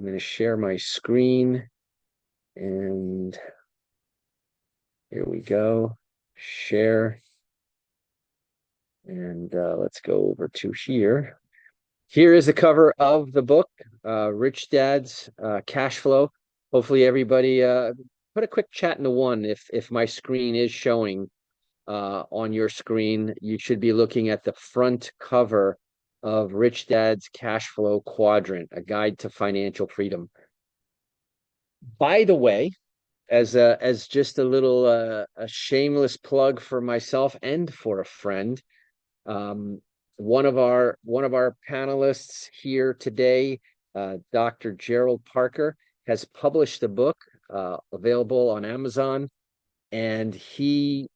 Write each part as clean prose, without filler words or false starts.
going to share my screen, and here we go. Share. And let's go over to here. Here is the cover of the book, Rich Dad's Cash Flow. Hopefully everybody put a quick chat into one if my screen is showing on your screen. You should be looking at the front cover of Rich Dad's Cash Flow Quadrant, a guide to financial freedom. By the way, as just a little a shameless plug for myself and for a friend, um, one of our panelists here today, Dr. Gerald Parker, has published a book available on Amazon, and his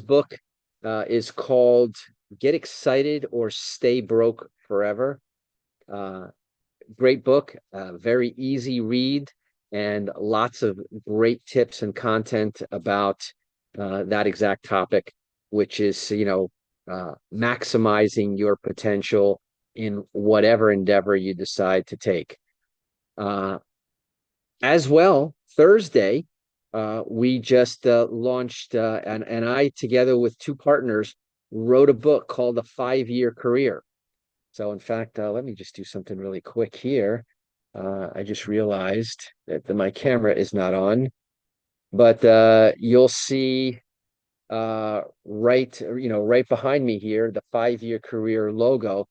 book is called "Get Excited or Stay Broke Forever." Uh, Great book, very easy read, and lots of great tips and content about that exact topic, which is, maximizing your potential in whatever endeavor you decide to take. Uh, as well, Thursday, we just launched, and I, together with two partners, wrote a book called The 5-Year Career. So in fact, let me just do something really quick here. I just realized that my camera is not on, but you'll see right behind me here, the 5-year career logo.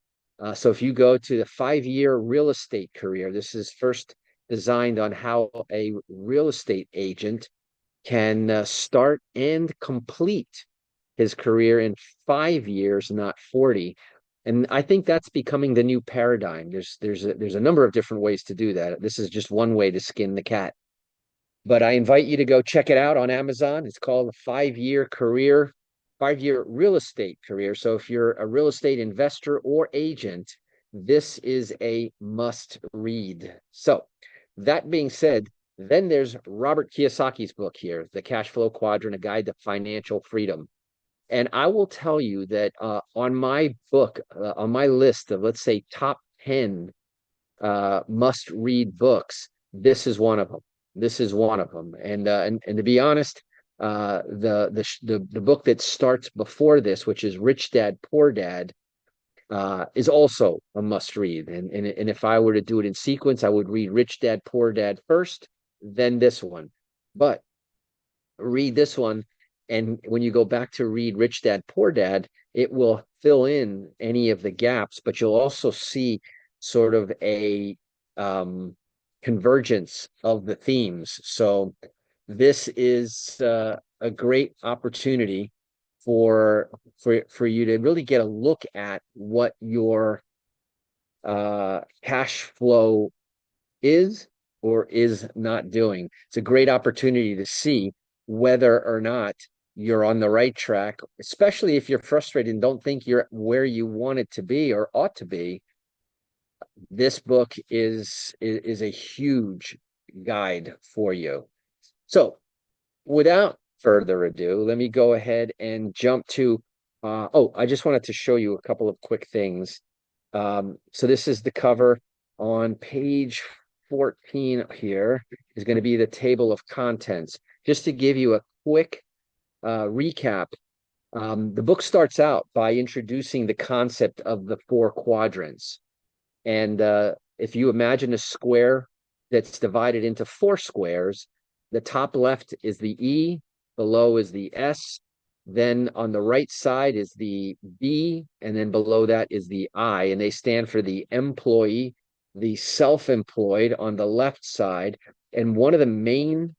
So if you go to the 5-year real estate career, this is first designed on how a real estate agent can start and complete his career in 5 years, not 40. And I think that's becoming the new paradigm. There's a number of different ways to do that. This is just one way to skin the cat. But I invite you to go check it out on Amazon. It's called the 5-year career, 5-year real estate career. So if you're a real estate investor or agent, this is a must read. So that being said, then there's Robert Kiyosaki's book here, The Cash Flow Quadrant, A Guide to Financial Freedom. And I will tell you that on my book, on my list of, let's say, top 10 must read books, this is one of them. This is one of them. And to be honest, the book that starts before this, which is Rich Dad Poor Dad, is also a must read. And if I were to do it in sequence, I would read Rich Dad Poor Dad first, then this one. But read this one, and when you go back to read Rich Dad Poor Dad, it will fill in any of the gaps, but you'll also see sort of a convergence of the themes. So this is a great opportunity for you to really get a look at what your cash flow is or is not doing. It's a great opportunity to see whether or not you're on the right track, especially if you're frustrated and don't think you're where you want it to be or ought to be. This book is a huge guide for you. So without further ado, let me go ahead and jump to I just wanted to show you a couple of quick things. So this is the cover. On page 14 here is going to be the table of contents. Just to give you a quick recap, the book starts out by introducing the concept of the 4 quadrants. And if you imagine a square that's divided into 4 squares, the top left is the E, below is the S, then on the right side is the B, and then below that is the I, and they stand for the employee, the self-employed on the left side. And one of the main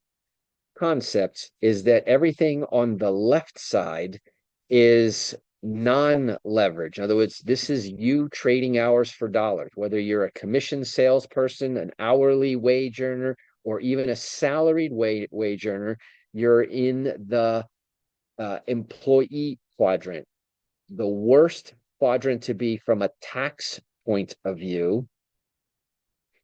concepts is that everything on the left side is non-leverage. In other words, this is you trading hours for dollars, whether you're a commission salesperson, an hourly wage earner, or even a salaried wage earner, you're in the employee quadrant, the worst quadrant to be from a tax point of view.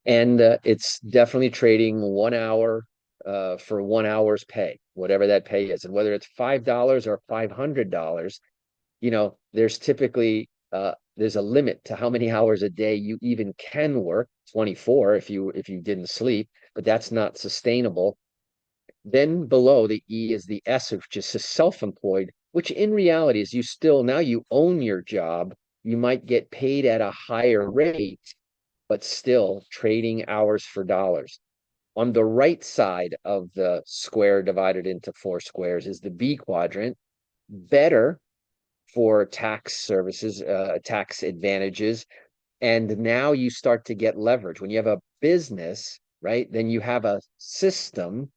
And it's definitely trading 1 hour for 1 hour's pay, whatever that pay is. And whether it's $5 or $500, there's typically there's a limit to how many hours a day you even can work, 24 if you didn't sleep, but that's not sustainable. Then below the E is the S, which is self-employed, which in reality is you still, now you own your job. You might get paid at a higher rate, but still trading hours for dollars. On the right side of the square divided into four squares is the B quadrant, better for tax services, tax advantages. And now you start to get leverage. When you have a business, right, then you have a system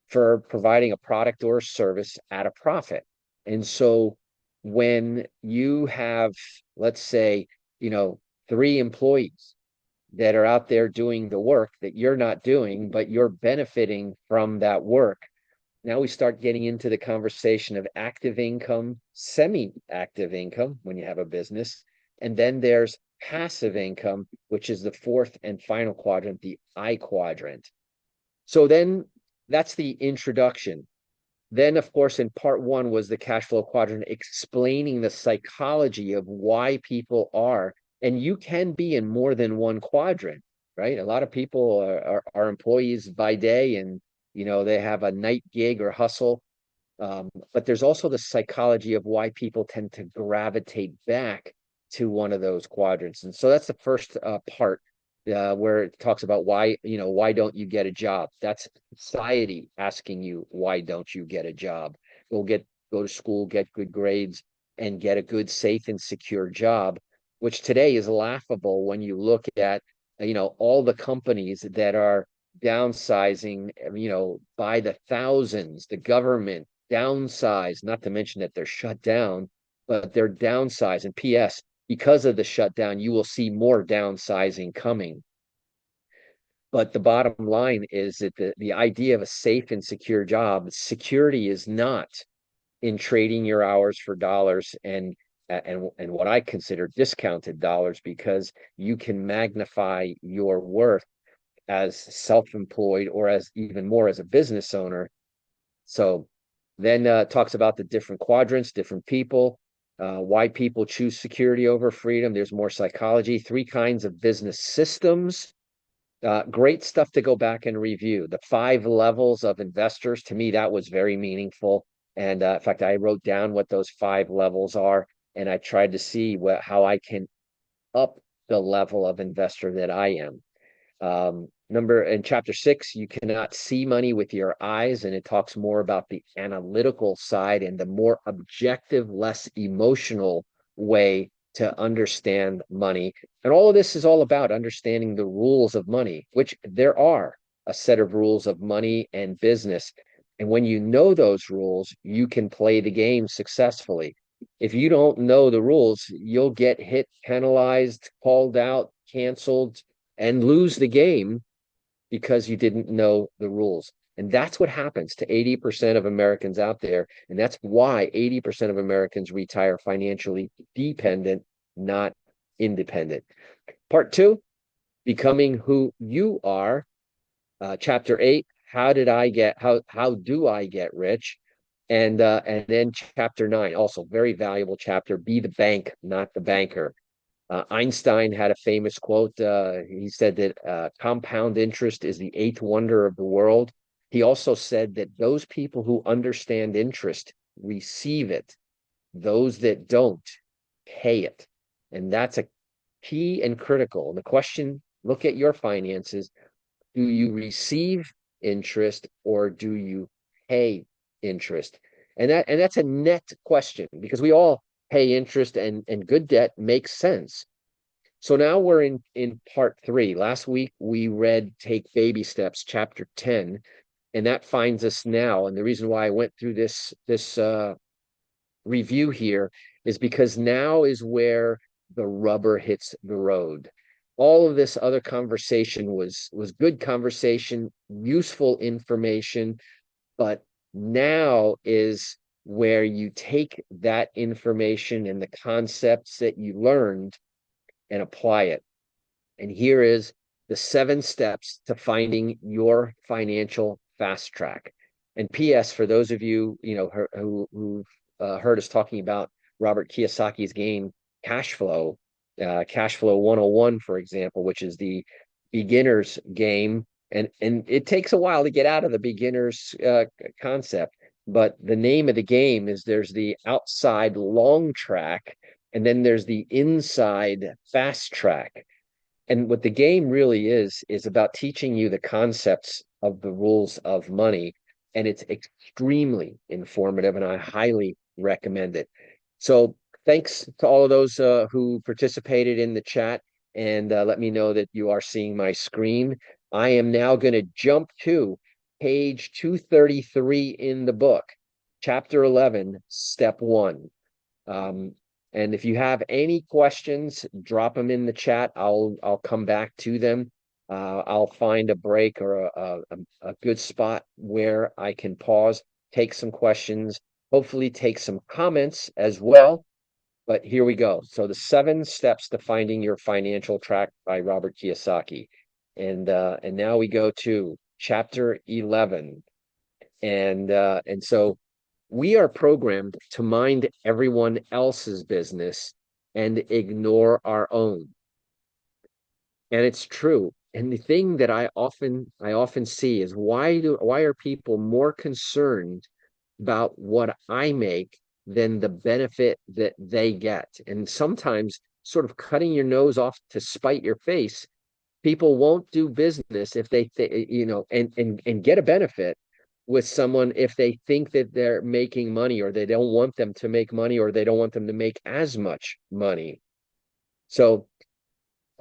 for providing a product or a service at a profit. And so when you have, let's say, you know, three employees that are out there doing the work that you're not doing, but you're benefiting from that work. Now we start getting into the conversation of active income, semi-active income when you have a business. And then there's passive income, which is the fourth and final quadrant, the I quadrant. So then that's the introduction. Then, of course, in part one was the cash flow quadrant, explaining the psychology of why people are, and you can be in more than one quadrant, right? A lot of people are employees by day, and they have a night gig or hustle. But there's also the psychology of why people tend to gravitate back to one of those quadrants. And so that's the first part where it talks about why don't you get a job? That's society asking you, why don't you get a job? Go to school, get good grades, and get a good, safe, and secure job, which today is laughable when you look at, all the companies that are downsizing, by the thousands, the government downsize, not to mention that they're shut down, but they're downsized. And PS, because of the shutdown, you will see more downsizing coming. But the bottom line is that the idea of a safe and secure job, security is not in trading your hours for dollars and what I consider discounted dollars, because you can magnify your worth as self-employed or as even more as a business owner. So then talks about the different quadrants, different people, why people choose security over freedom. There's more psychology, three kinds of business systems. Great stuff to go back and review. The 5 levels of investors, to me, that was very meaningful. And in fact, I wrote down what those 5 levels are, and I tried to see how I can up the level of investor that I am. In chapter 6, you cannot see money with your eyes, and it talks more about the analytical side and the more objective, less emotional way to understand money. And all of this is all about understanding the rules of money, which there are a set of rules of money and business. And when you know those rules, you can play the game successfully. If you don't know the rules, you'll get hit, penalized, called out, canceled, and lose the game because you didn't know the rules. And that's what happens to 80% of Americans out there. And that's why 80% of Americans retire financially dependent, not independent. Part 2, becoming who you are. Chapter 8, how do I get rich? And then chapter 9, also very valuable chapter, be the bank, not the banker. Einstein had a famous quote. He said that compound interest is the 8th wonder of the world. He also said that those people who understand interest receive it. Those that don't pay it. And that's a key and critical. And the question, look at your finances. Do you receive interest or do you pay interest? And that's a net question, because we all pay interest, and good debt makes sense. So now we're in part 3. Last week we read Take Baby Steps, chapter 10, and that finds us now. And the reason why I went through this review here is because now is where the rubber hits the road. All of this other conversation was good conversation, useful information, but now is where you take that information and the concepts that you learned and apply it. And here is the 7 steps to finding your financial fast track. And PS, for those of you, who've heard us talking about Robert Kiyosaki's game cash flow 101, for example, which is the beginner's game. And it takes a while to get out of the beginner's concept. But the name of the game is there's the outside long track, and then there's the inside fast track. And what the game really is about teaching you the concepts of the rules of money. And it's extremely informative, and I highly recommend it. So thanks to all of those who participated in the chat, and let me know that you are seeing my screen. I am now going to jump to page 233 in the book, chapter 11, step 1. And if you have any questions, drop them in the chat. I'll come back to them. I'll find a break or a good spot where I can pause, take some questions, hopefully take some comments as well. But here we go. So the 7 steps to finding your financial track by Robert Kiyosaki. And now we go to chapter 11. And so we are programmed to mind everyone else's business and ignore our own. And it's true. And the thing that I often see is why are people more concerned about what I make than the benefit that they get? And sometimes sort of cutting your nose off to spite your face, people won't do business if they and get a benefit with someone if they think that they're making money, or they don't want them to make money, or they don't want them to make as much money. So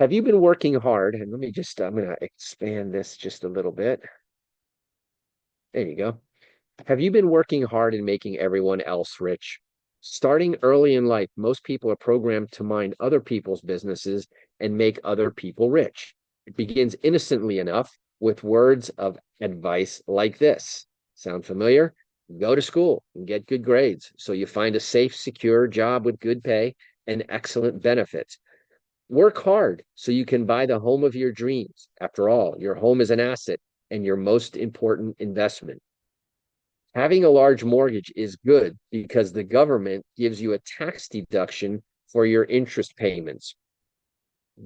have you been working hard? And I'm going to expand this just a little bit. There you go. Have you been working hard and making everyone else rich? Starting early in life, most people are programmed to mind other people's businesses and make other people rich. It begins innocently enough with words of advice like this. Sound familiar? Go to school and get good grades so you find a safe, secure job with good pay and excellent benefits. Work hard so you can buy the home of your dreams. After all, your home is an asset and your most important investment. Having a large mortgage is good because the government gives you a tax deduction for your interest payments.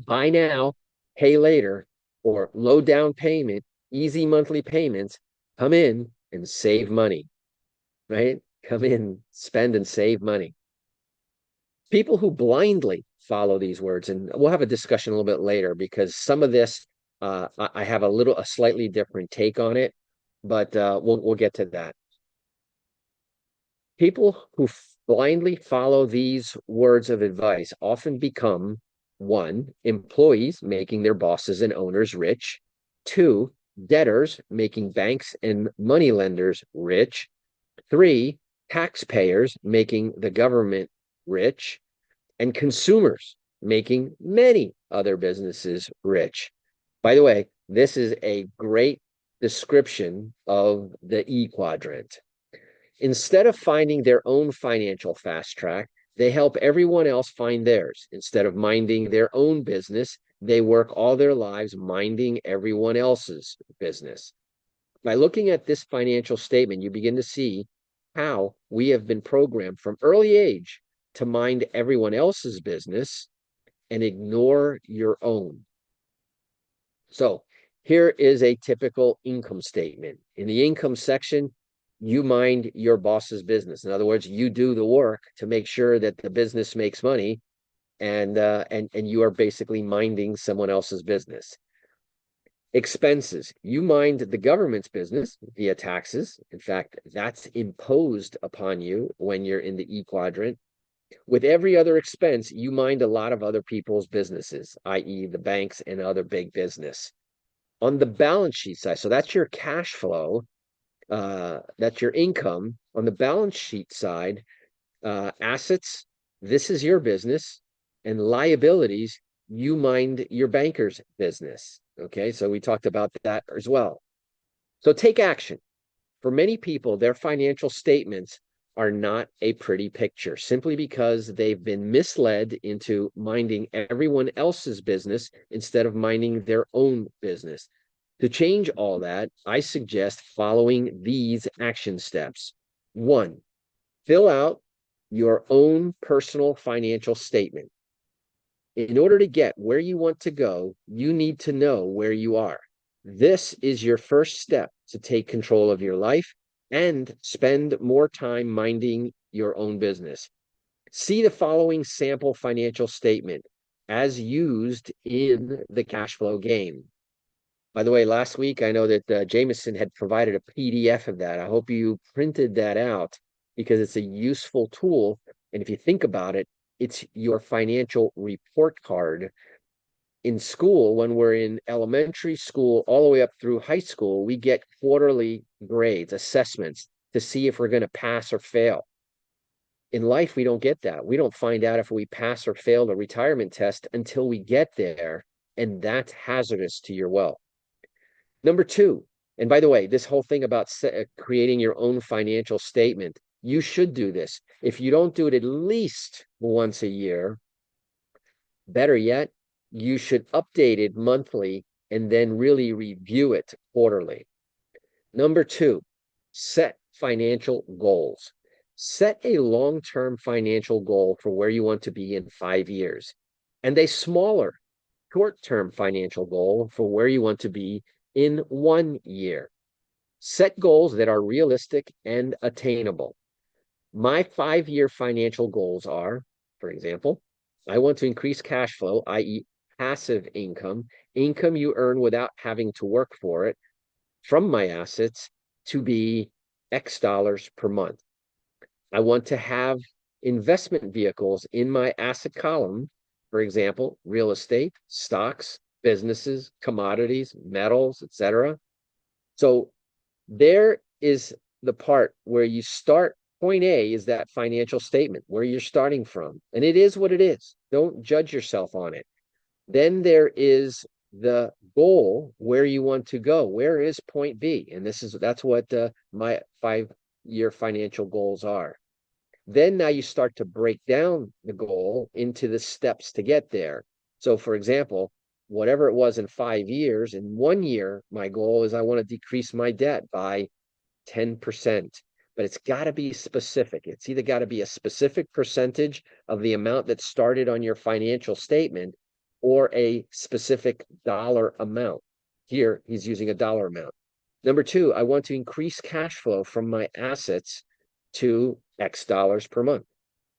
Buy now, pay later, or low down payment, easy monthly payments. Come in and save money, right? Come in, spend and save money. People who blindly follow these words, and we'll have a discussion a little bit later because some of this I have a slightly different take on it, but we'll get to that. People who blindly follow these words of advice often become: 1, employees making their bosses and owners rich; 2, debtors making banks and moneylenders rich; 3, taxpayers making the government rich; and consumers making many other businesses rich. By the way, this is a great description of the E quadrant. Instead of finding their own financial fast track, they help everyone else find theirs. Instead of minding their own business, they work all their lives minding everyone else's business. By looking at this financial statement, you begin to see how we have been programmed from early age to mind everyone else's business and ignore your own. So here is a typical income statement. In the income section, you mind your boss's business. In other words, you do the work to make sure that the business makes money, and you are basically minding someone else's business. Expenses, you mind the government's business via taxes. In fact, that's imposed upon you when you're in the E quadrant. With every other expense, you mind a lot of other people's businesses, i.e. the banks and other big business. On the balance sheet side, so that's your cash flow, that's your income. On the balance sheet side, assets, this is your business, and liabilities, you mind your banker's business. Okay, so we talked about that as well. So take action. For many people, their financial statements are not a pretty picture simply because they've been misled into minding everyone else's business instead of minding their own business. To change all that, I suggest following these action steps. 1, fill out your own personal financial statement. In order to get where you want to go, you need to know where you are. This is your first step to take control of your life and spend more time minding your own business. See the following sample financial statement as used in the cash flow game. By the way, last week, I know that Jameson had provided a PDF of that. I hope you printed that out because it's a useful tool. And if you think about it, it's your financial report card. In school, when we're in elementary school, all the way up through high school, we get quarterly grades, assessments to see if we're going to pass or fail. In life, we don't get that. We don't find out if we pass or fail the retirement test until we get there. And that's hazardous to your wealth. Number two, and by the way, this whole thing about creating your own financial statement, you should do this. If you don't do it at least once a year, better yet, you should update it monthly and then really review it quarterly. Number two, set financial goals. Set a long-term financial goal for where you want to be in 5 years and a smaller short-term financial goal for where you want to be in 1 year. Set goals that are realistic and attainable. My 5 year financial goals are, for example, I want to increase cash flow, i.e., passive income, income you earn without having to work for it from my assets to be X dollars per month. I want to have investment vehicles in my asset column, for example, real estate, stocks, businesses, commodities, metals, etc. So there is the part where you start. Point A is that financial statement where you're starting from, and it is what it is. Don't judge yourself on it. Then there is the goal where you want to go. Where is point B? And that's what my 5 year financial goals are. Then now you start to break down the goal into the steps to get there. So for example, whatever it was in 5 years, in 1 year, my goal is I want to decrease my debt by 10%. But it's got to be specific. It's either got to be a specific percentage of the amount that started on your financial statement or a specific dollar amount. Here, he's using a dollar amount. Number two, I want to increase cash flow from my assets to X dollars per month.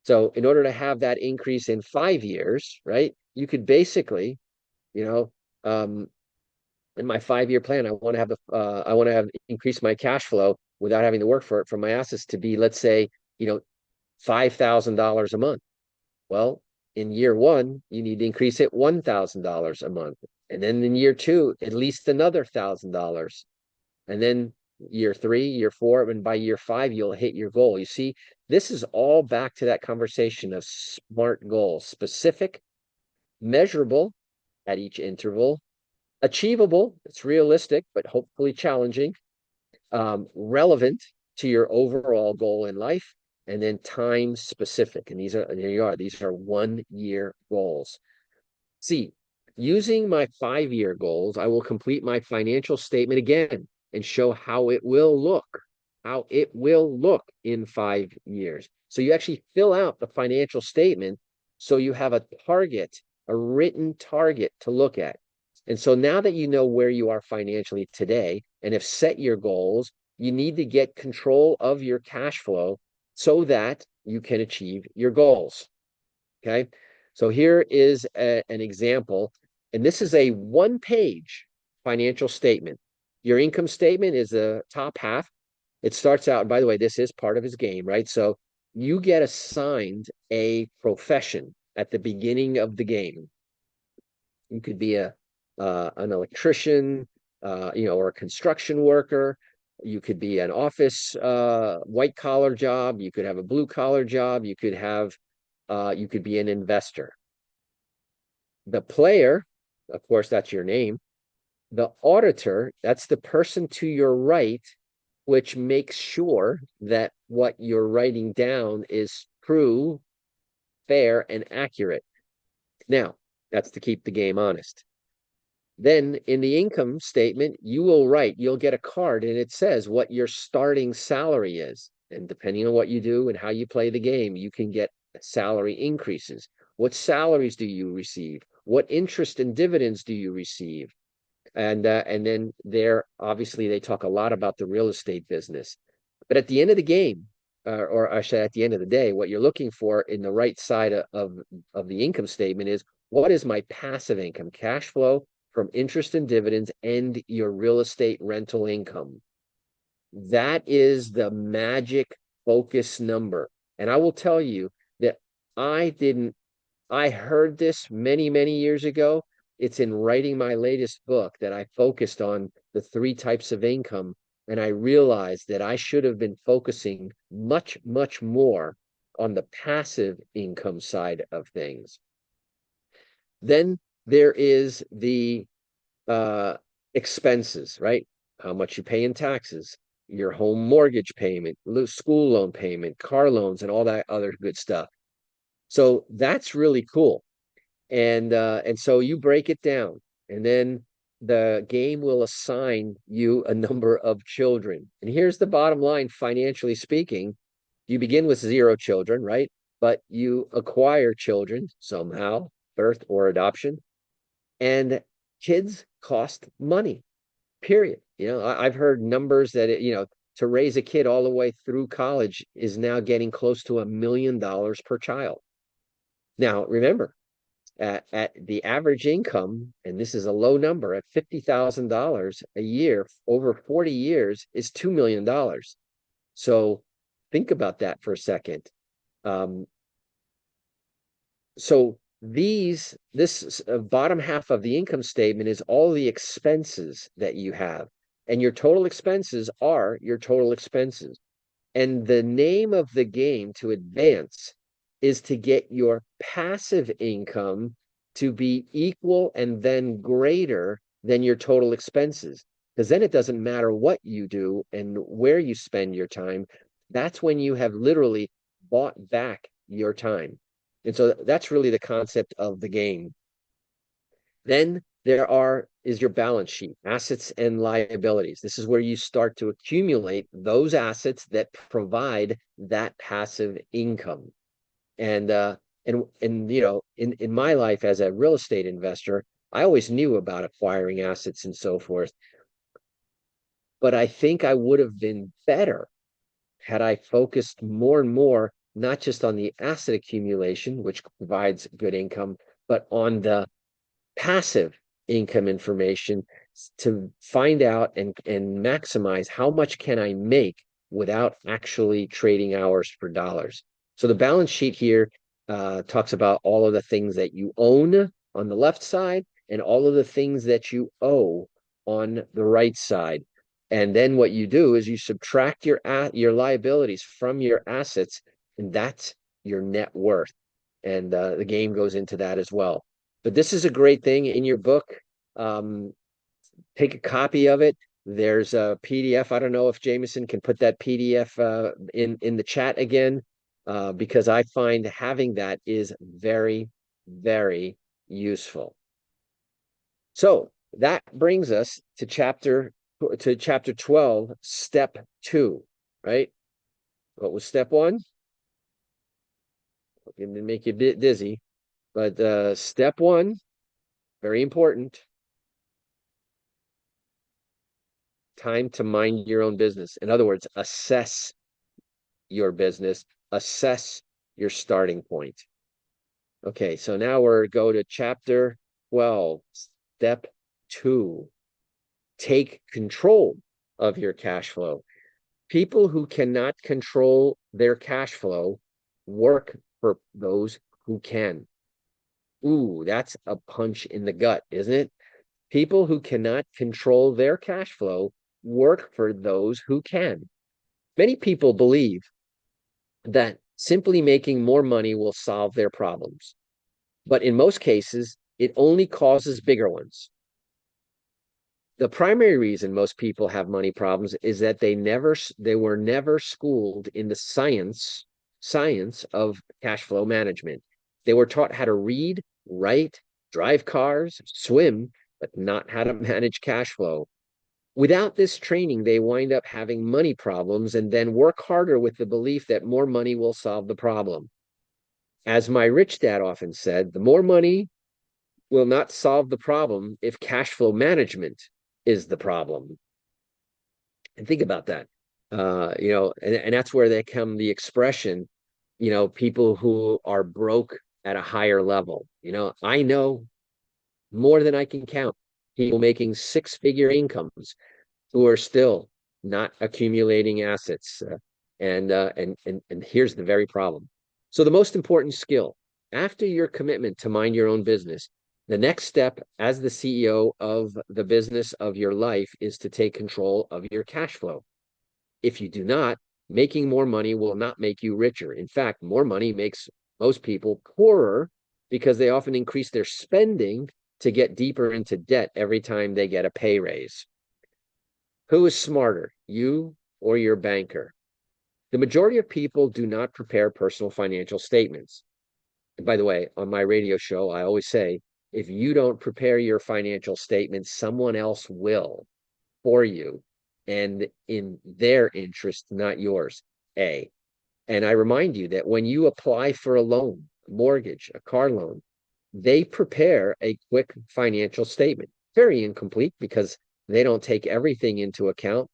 So in order to have that increase in 5 years, right, you could basically, you know, in my 5 year plan, I want to have increase my cash flow without having to work for it from my assets to be, let's say, $5,000 a month. Well, in year one, you need to increase it $1,000 a month. And then in year two, at least another $1,000. And then year three, year four, and by year five, you'll hit your goal. You see, this is all back to that conversation of SMART goals, specific, measurable at each interval, achievable, it's realistic, but hopefully challenging, relevant to your overall goal in life, and then time specific. And these are 1 year goals. See, using my 5 year goals, I will complete my financial statement again and show how it will look in 5 years. So you actually fill out the financial statement so you have a target, a written target to look at. And so now that you know where you are financially today and have set your goals, you need to get control of your cash flow so that you can achieve your goals. Okay. So here is an example, and this is a 1-page financial statement. Your income statement is the top half. It starts out, and by the way, this is part of his game, right? So you get assigned a profession at the beginning of the game. You could be an electrician, or a construction worker. You could be an office white collar job. You could have a blue collar job. You could be an investor. The player, of course, that's your name. The auditor, that's the person to your right, which makes sure that what you're writing down is true, fair, and accurate. Now, that's to keep the game honest. Then in the income statement, you'll get a card and it says what your starting salary is. And depending on what you do and how you play the game, you can get salary increases. What salaries do you receive? What interest and dividends do you receive? And then there, obviously, they talk a lot about the real estate business. But at the end of the game, or I should say at the end of the day, what you're looking for in the right side of the income statement is, what is my passive income, cash flow from interest and dividends and your real estate rental income. That is the magic focus number. And I will tell you that I didn't, I heard this many, many years ago. It's in writing my latest book that I focused on the three types of income. And I realized that I should have been focusing much, much more on the passive income side of things. Then there is the uh, expenses, right? How much you pay in taxes, your home mortgage payment, school loan payment, car loans, and all that other good stuff. So that's really cool. And so you break it down, and then the game will assign you a number of children. And here's the bottom line, financially speaking, you begin with 0 children, right? But you acquire children somehow, birth or adoption, and kids cost money, period. I've heard numbers that, to raise a kid all the way through college is now getting close to $1 million per child. Now, remember, at the average income, and this is a low number, at $50,000 a year over 40 years is $2 million. So think about that for a second. Um, so this bottom half of the income statement is all the expenses that you have, and your total expenses are your total expenses. And the name of the game to advance is to get your passive income to be equal and then greater than your total expenses. Because then it doesn't matter what you do and where you spend your time. That's when you have literally bought back your time. And so that's really the concept of the game. Then is your balance sheet, assets and liabilities. This is where you start to accumulate those assets that provide that passive income. And in my life as a real estate investor, I always knew about acquiring assets and so forth. But I think I would have been better had I focused more and more, not just on the asset accumulation, which provides good income, but on the passive income information to find out and maximize how much can I make without actually trading hours for dollars. So the balance sheet here talks about all of the things that you own on the left side and all of the things that you owe on the right side. And then what you do is you subtract your liabilities from your assets, and that's your net worth. And the game goes into that as well. But this is a great thing in your book. Um, take a copy of it. There's a PDF. I don't know if Jameson can put that PDF in the chat again, because I find having that is very, very useful. So that brings us to chapter 12, step 2, right? What was step 1? Going to make you a bit dizzy, but step 1, very important. Time to mind your own business. In other words, assess your business, assess your starting point. Okay, so now we're go to chapter 12, step 2. Take control of your cash flow. People who cannot control their cash flow work for those who can. Ooh, that's a punch in the gut, isn't it? People who cannot control their cash flow work for those who can. Many people believe that simply making more money will solve their problems, but in most cases, it only causes bigger ones. The primary reason most people have money problems is that they were never schooled in the science of cash flow management. They were taught how to read, write, drive cars, swim, but not how to manage cash flow. Without this training, they wind up having money problems and then work harder with the belief that more money will solve the problem. As my rich dad often said, the more money will not solve the problem if cash flow management is the problem. And think about that. And that's where they come the expression, people who are broke at a higher level. I know more than I can count people making six-figure incomes who are still not accumulating assets. And here's the very problem. So the most important skill after your commitment to mind your own business, the next step as the CEO of the business of your life is to take control of your cash flow. If you do not, making more money will not make you richer. In fact, more money makes most people poorer because they often increase their spending to get deeper into debt every time they get a pay raise. Who is smarter, you or your banker? The majority of people do not prepare personal financial statements. And by the way, on my radio show, I always say, if you don't prepare your financial statements, someone else will for you and in their interest, not yours. And I remind you that when you apply for a loan, a mortgage, a car loan, they prepare a quick financial statement. Very incomplete because they don't take everything into account,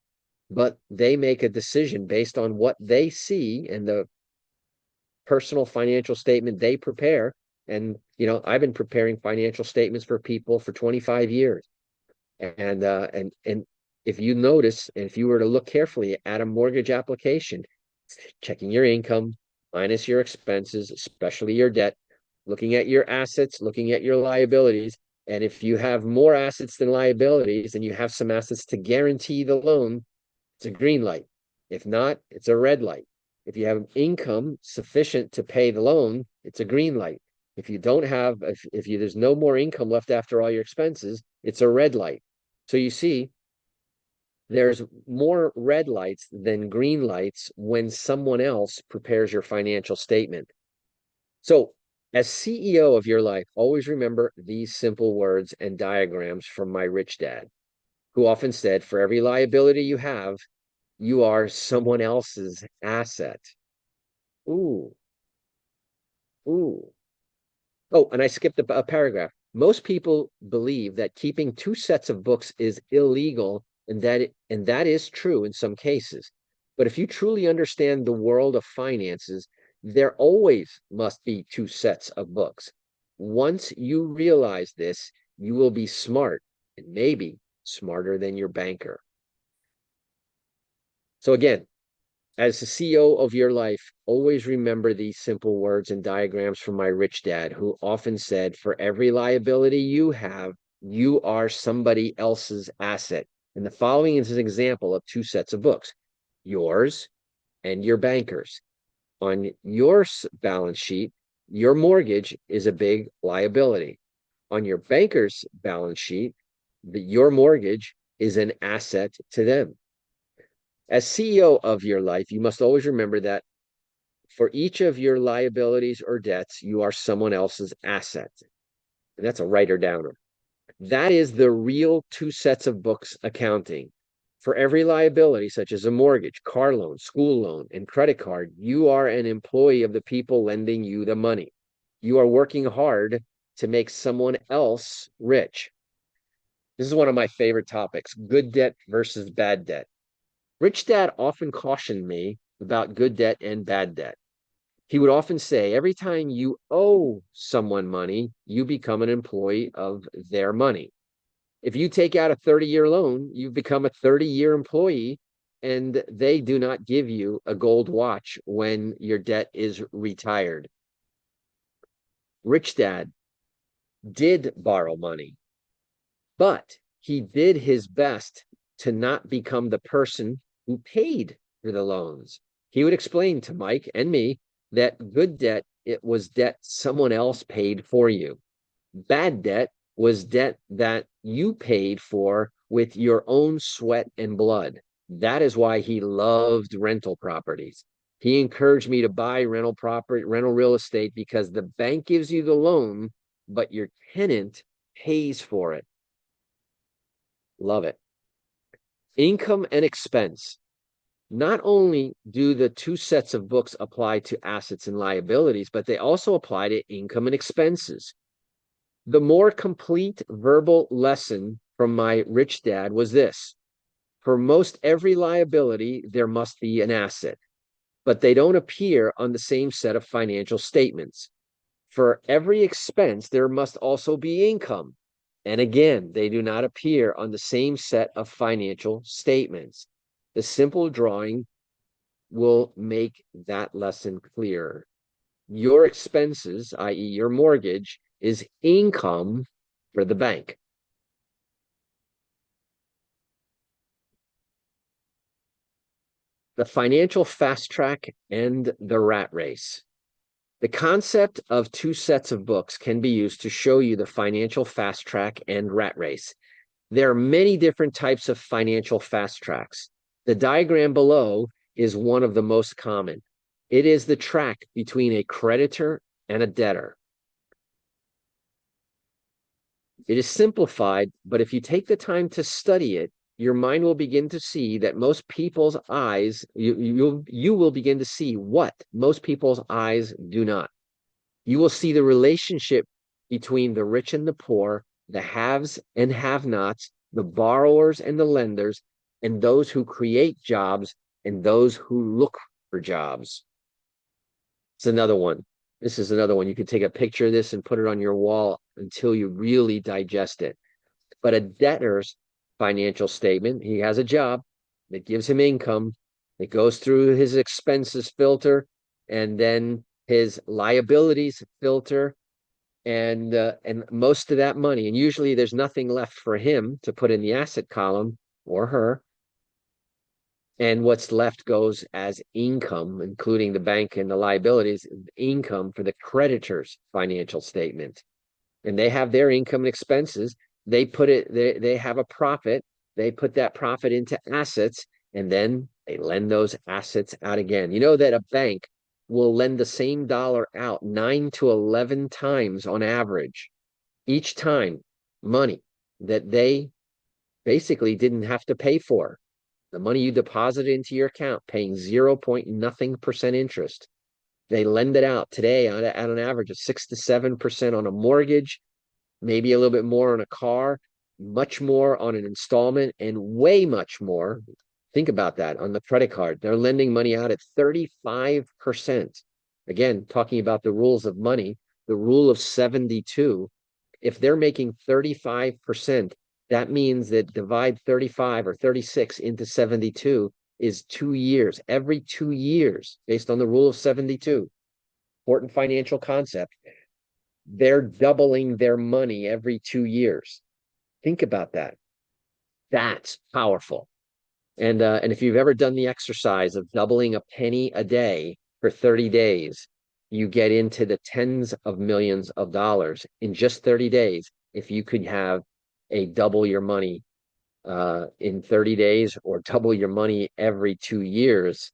but they make a decision based on what they see and the personal financial statement they prepare. And, I've been preparing financial statements for people for 25 years. And if you notice, and if you were to look carefully at a mortgage application, checking your income minus your expenses, especially your debt, looking at your assets, looking at your liabilities. And if you have more assets than liabilities and you have some assets to guarantee the loan, it's a green light. If not, it's a red light. If you have income sufficient to pay the loan, it's a green light. If you don't have, if you there's no more income left after all your expenses, it's a red light. So you see, there's more red lights than green lights when someone else prepares your financial statement. So, as CEO of your life, always remember these simple words and diagrams from my rich dad, who often said, for every liability you have, you are someone else's asset. Ooh, ooh. Oh, and I skipped a paragraph. Most people believe that keeping two sets of books is illegal, and that is true in some cases. But if you truly understand the world of finances, there always must be two sets of books. Once you realize this, you will be smart and maybe smarter than your banker. So again, as the CEO of your life, always remember these simple words and diagrams from my rich dad, who often said, for every liability you have, you are somebody else's asset. And the following is an example of two sets of books, yours and your banker's. On your balance sheet, your mortgage is a big liability. On your banker's balance sheet, your mortgage is an asset to them. As CEO of your life, you must always remember that for each of your liabilities or debts, you are someone else's asset. And that's a writer downer. That is the real two sets of books accounting. For every liability, such as a mortgage, car loan, school loan, and credit card, you are an employee of the people lending you the money. You are working hard to make someone else rich. This is one of my favorite topics, good debt versus bad debt. Rich Dad often cautioned me about good debt and bad debt. He would often say, every time you owe someone money, you become an employee of their money. If you take out a 30-year loan, you've become a 30-year employee, and they do not give you a gold watch when your debt is retired. Rich Dad did borrow money, but he did his best to not become the person who paid for the loans. He would explain to Mike and me that good debt, it was debt someone else paid for you. Bad debt was debt that you paid for with your own sweat and blood. That is why he loved rental properties. He encouraged me to buy rental property, rental real estate, because the bank gives you the loan, but your tenant pays for it. Love it. Income and expense. Not only do the two sets of books apply to assets and liabilities, but they also apply to income and expenses. The more complete verbal lesson from my rich dad was this: for most every liability, there must be an asset, but they don't appear on the same set of financial statements. For every expense, there must also be income. And again, they do not appear on the same set of financial statements. The simple drawing will make that lesson clearer. Your expenses, i.e., your mortgage, is income for the bank. The financial fast track and the rat race. The concept of two sets of books can be used to show you the financial fast track and rat race. There are many different types of financial fast tracks. The diagram below is one of the most common. It is the track between a creditor and a debtor. It is simplified, but if you take the time to study it, your mind will begin to see that most people's eyes, you will begin to see what most people's eyes do not. You will see the relationship between the rich and the poor, the haves and have-nots, the borrowers and the lenders, and those who create jobs and those who look for jobs. It's another one. This is another one. You can take a picture of this and put it on your wall until you really digest it. But a debtor's financial statement, he has a job that gives him income, it goes through his expenses filter, and then his liabilities filter, and most of that money, and usually there's nothing left for him to put in the asset column or her, and what's left goes as income, including the bank and the liabilities, income for the creditor's financial statement. And they have their income and expenses. They have a profit. They put that profit into assets, and then they lend those assets out again. You know that a bank will lend the same dollar out 9 to 11 times on average each time, money that they basically didn't have to pay for. The money you deposit into your account paying 0 point nothing percent interest. They lend it out today at an average of 6 to 7% on a mortgage, maybe a little bit more on a car, much more on an installment, and way much more. Think about that on the credit card. They're lending money out at 35%. Again, talking about the rules of money, the rule of 72. If they're making 35%, that means that divide 35 or 36 into 72 is 2 years. Every 2 years, based on the rule of 72. Important financial concept. They're doubling their money every 2 years. Think about that. That's powerful. And if you've ever done the exercise of doubling a penny a day for 30 days, you get into the tens of millions of dollars in just 30 days. If you could have a double your money in 30 days or double your money every 2 years,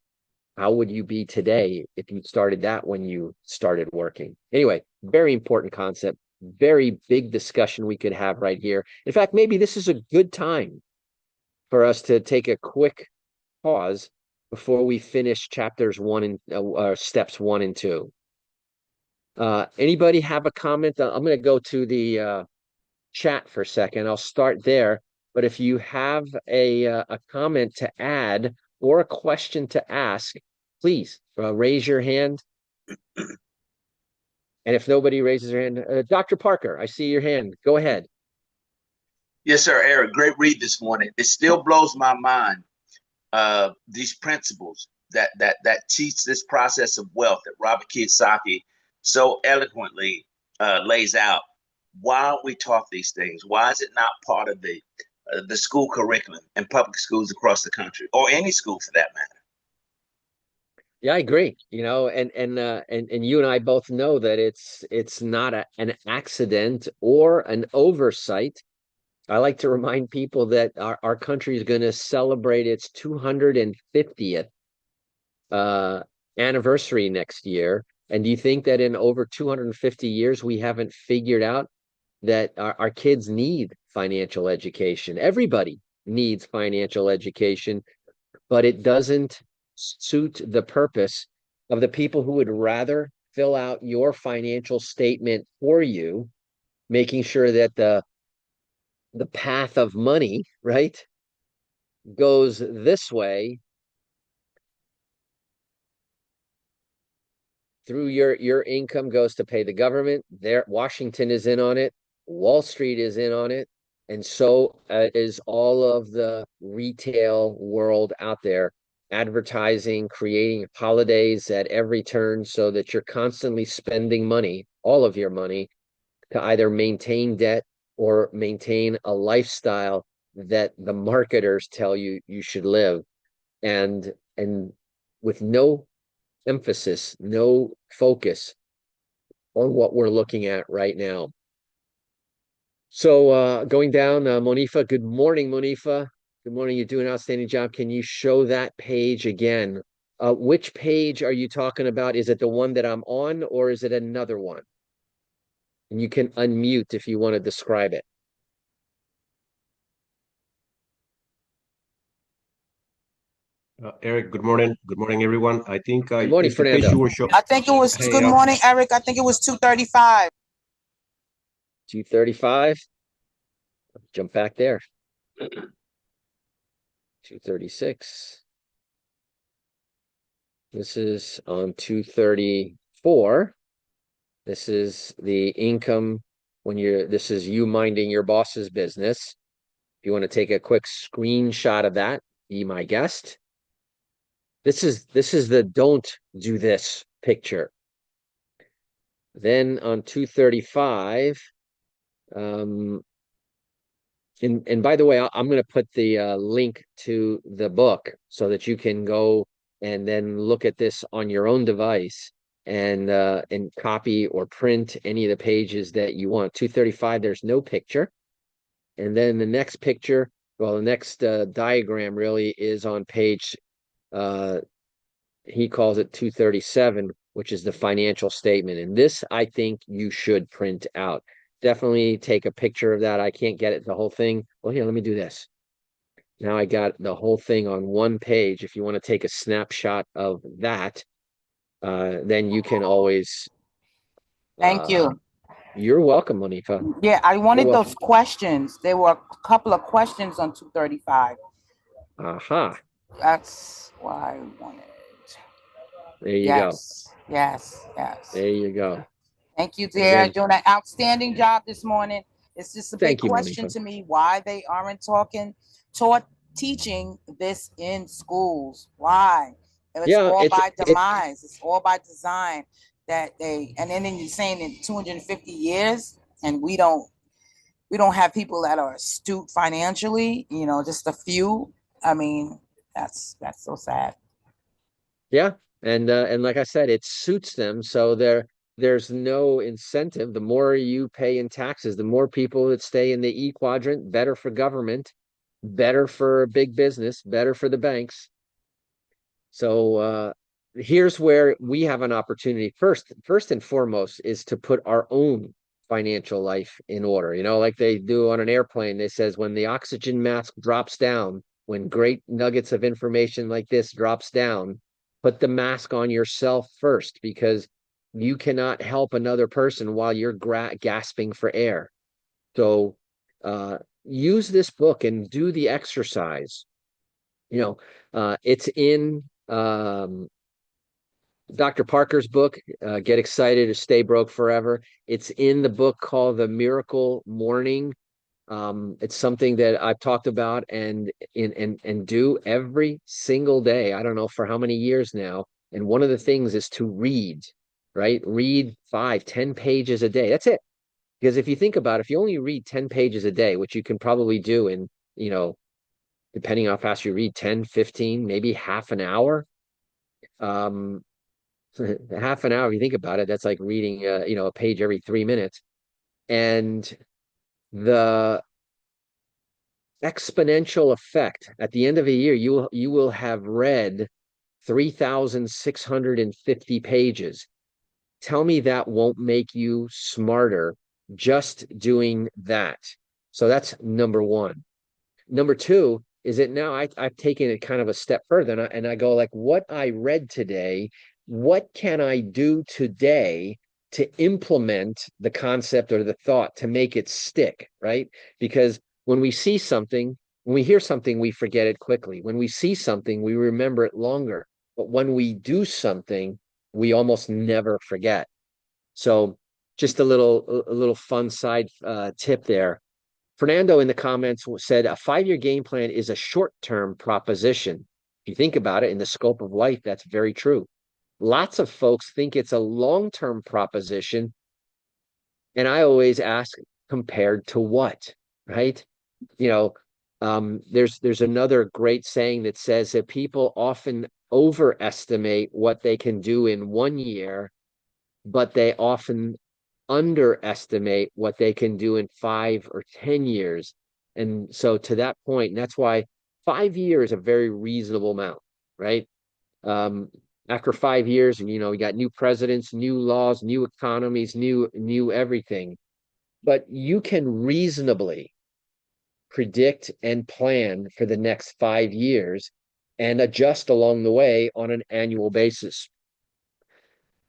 how would you be today if you started that when you started working? Anyway, very important concept, very big discussion we could have right here. In fact, maybe this is a good time for us to take a quick pause before we finish chapters one and steps 1 and 2. Anybody have a comment? I'm going to go to the chat for a second. I'll start there. But if you have a comment to add or a question to ask, please raise your hand. And if nobody raises their hand, Dr. Parker, I see your hand. Go ahead. Yes, sir, Eric. Great read this morning. It still blows my mind. These principles that teach this process of wealth that Robert Kiyosaki so eloquently lays out. Why don't we talk these things? Why is it not part of the school curriculum in public schools across the country, or any school for that matter? Yeah, I agree. You know, and you and I both know that it's not an accident or an oversight. I like to remind people that our country is going to celebrate its 250th anniversary next year. And do you think that in over 250 years, we haven't figured out that our kids need financial education? Everybody needs financial education, but it doesn't suit the purpose of the people who would rather fill out your financial statement for you, making sure that the path of money, right, goes this way through your income goes to pay the government. There, Washington is in on it. Wall Street is in on it. And so is all of the retail world out there, advertising, creating holidays at every turn so that you're constantly spending money, all of your money, to either maintain debt or maintain a lifestyle that the marketers tell you you should live. And with no emphasis, no focus on what we're looking at right now. So going down, Monifa, good morning, Monifa. Good morning. You do an outstanding job. Can you show that page again? Which page are you talking about? Is it the one that I'm on, or is it another one? And you can unmute if you want to describe it. Eric, good morning. Good morning, everyone. I think Good morning, it's the page Fernando. you were showing. I think it was Hey, good morning, Eric. I think it was 235. 235. Jump back there. 236. This is on 234. This is the income when this is you minding your boss's business. If you want to take a quick screenshot of that, be my guest. This is the don't do this picture. Then on 235, and by the way, I'm going to put the link to the book so that you can go and then look at this on your own device and copy or print any of the pages that you want. 235, there's no picture. And then the next picture, well, the next diagram really is on page, he calls it 237, which is the financial statement. And this, I think you should print out. Definitely take a picture of that. I can't get it, the whole thing. Well, here, let me do this. Now I got the whole thing on one page. If you want to take a snapshot of that, then you can always. Thank you. You're welcome, Monifa. Yeah, I You're wanted welcome. those questions. There were a couple of questions on 235. Aha. That's why I wanted. There you go. Yes. There you go. Thank you, And dear. then, Doing an outstanding job this morning. It's just a big thank you, question Monifa. to me why they aren't teaching this in schools. Why? It's Yeah, all by it demise. It's all by design that and then you're saying in 250 years, and we don't have people that are astute financially, just a few. I mean, that's so sad. Yeah, and like I said, it suits them. So there's no incentive. The more you pay in taxes, the more people that stay in the E quadrant, better for government, better for big business, better for the banks. So here's where we have an opportunity. First and foremost is to put our own financial life in order. Like they do on an airplane. They says when the oxygen mask drops down, when great nuggets of information like this drops down, put the mask on yourself first, because you cannot help another person while you're gasping for air. So use this book and do the exercise. It's in Dr. Parker's book, Get Excited or Stay Broke Forever. It's in the book called The Miracle Morning. It's something that I've talked about and do every single day. I don't know for how many years now. And one of the things is to read, right? Read 5, 10 pages a day. That's it. Because if you think about it, if you only read 10 pages a day, which you can probably do in, depending how fast you read, 10, 15, maybe half an hour. Half an hour, if you think about it, that's like reading a page every 3 minutes. And the exponential effect at the end of a year, you will have read 3,650 pages. Tell me that won't make you smarter just doing that. So that's number one. Number two is that now I've taken it kind of a step further, and I go like, what I read today, what can I do today to implement the concept or the thought to make it stick, right? Because when we see something, when we hear something, we forget it quickly. When we see something, we remember it longer. But when we do something, we almost never forget. So just a little fun side tip there. Fernando in the comments said a 5-year game plan is a short-term proposition. If you think about it in the scope of life, that's very true. Lots of folks think it's a long-term proposition. And I always ask, compared to what, right? You know, there's another great saying that says that people often overestimate what they can do in 1 year, but they often underestimate what they can do in 5 or 10 years. And so to that point, and that's why 5 years is a very reasonable amount, right? Um, After 5 years, and we got new presidents, new laws, new economies, new everything. But you can reasonably predict and plan for the next 5 years and adjust along the way on an annual basis.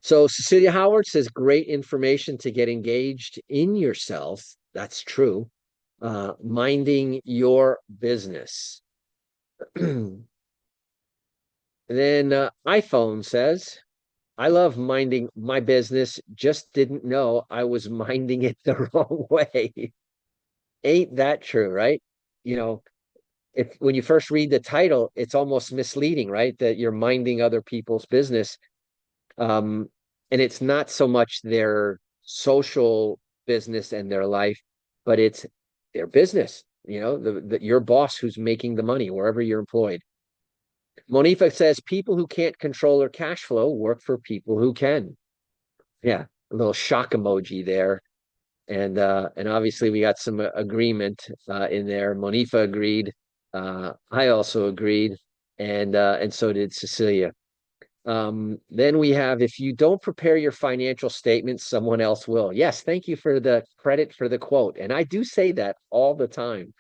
So Cecilia Howard says great information to get engaged in yourself. That's true. Minding your business. Then iPhone says, I love minding my business, just didn't know I was minding it the wrong way. Ain't that true, right? You know, if when you first read the title, it's almost misleading, right? That you're minding other people's business. Um, and it's not so much their social business and their life, but it's their business, your boss who's making the money wherever you're employed. Monifa says people who can't control their cash flow work for people who can. Yeah, a little shock emoji there. And obviously we got some agreement in there. Monifa agreed. I also agreed, and so did Cecilia. Then we have, if you don't prepare your financial statements, someone else will. Yes, thank you for the credit for the quote. And I do say that all the time.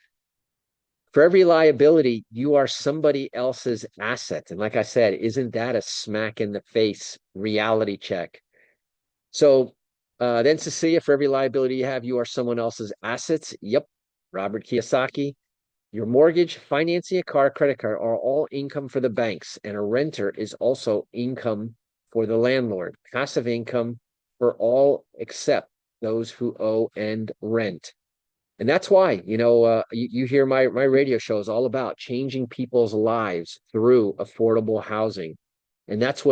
For every liability, you are somebody else's asset. And like I said, isn't that a smack in the face reality check? So then Cecilia, for every liability you have, you are someone else's assets. Yep. Robert Kiyosaki. Your mortgage, financing a car, credit card are all income for the banks, and a renter is also income for the landlord. Passive income for all except those who owe and rent. And that's why, you hear my radio show is all about changing people's lives through affordable housing. And that's